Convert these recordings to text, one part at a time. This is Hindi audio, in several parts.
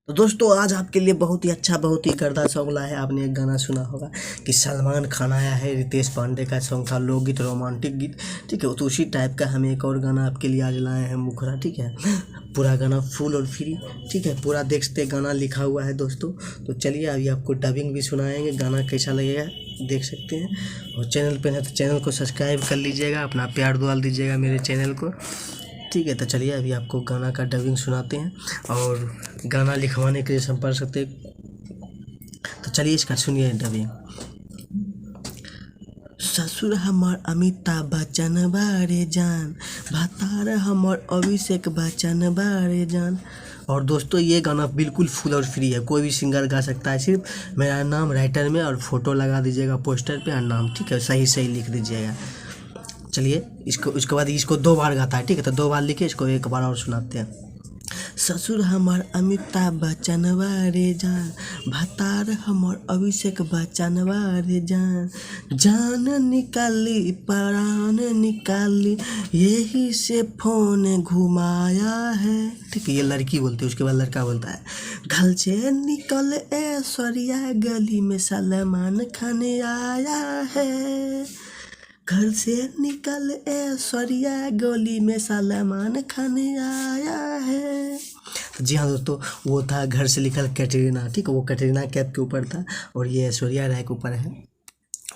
तो दोस्तों आज आपके लिए बहुत ही अच्छा बहुत ही गर्दा सॉन्ग लाया है। आपने एक गाना सुना होगा कि सलमान खान आया है, रितेश पांडे का सॉन्ग था, लोकगीत रोमांटिक गीत। ठीक है, तो उसी टाइप का हम एक और गाना आपके लिए आज लाए हैं, मुखरा। ठीक है, पूरा गाना फुल और फ्री। ठीक है, पूरा देखते गाना लिखा हुआ है दोस्तों। तो चलिए अभी आपको डबिंग भी सुनाएंगे, गाना कैसा लगेगा देख सकते हैं। और चैनल पे है तो चैनल को सब्सक्राइब कर लीजिएगा, अपना प्यार दुआ दीजिएगा मेरे चैनल को। ठीक है, तो चलिए अभी आपको गाना का डबिंग सुनाते हैं और गाना लिखवाने के लिए संपर्क सकते हैं। तो चलिए इसका सुनिए डबिंग। ससुर हमर अमिताभ बच्चन बारे जान, भतार हमर अभिषेक बच्चन बारे जान। और दोस्तों ये गाना बिल्कुल फुल और फ्री है, कोई भी सिंगर गा सकता है। सिर्फ मेरा नाम राइटर में और फोटो लगा दीजिएगा पोस्टर पे और नाम। ठीक है, सही सही लिख दीजिएगा। चलिए इसको उसके बाद इसको 2 बार गाता है। ठीक है, तो 2 बार लिखे, इसको एक बार और सुनाते हैं। ससुर हमर अमिताभ बच्चन बारे जान, भतार हमर अभिषेक बच्चन बारे जान। जान निकाली प्राण निकाली, यही से फोन घुमाया है। ठीक है, ये लड़की बोलती है, उसके बाद लड़का बोलता है घर से निकल ऐश्वर्या गली में सलमान खान आया है। घर से निकल ऐश्वर्या गली में सलमान खान आया है। तो जी हाँ दोस्तों, वो था घर से निकल कैटरीना। ठीक है, वो कैटरीना कैफ के ऊपर था और ये ऐश्वर्या राय के ऊपर है।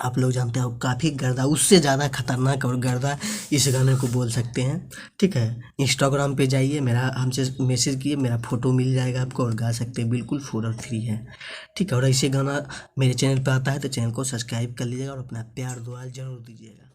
आप लोग जानते हो काफ़ी गर्दा, उससे ज़्यादा खतरनाक और गर्दा इस गाने को बोल सकते हैं। ठीक है, इंस्टाग्राम पे जाइए, मेरा हमसे मैसेज किए, मेरा फ़ोटो मिल जाएगा आपको और गा सकते हैं, बिल्कुल फुल और फ्री है। ठीक है, और ऐसे गाना मेरे चैनल पे आता है तो चैनल को सब्सक्राइब कर लीजिएगा और अपना प्यार दुआ जरूर दीजिएगा।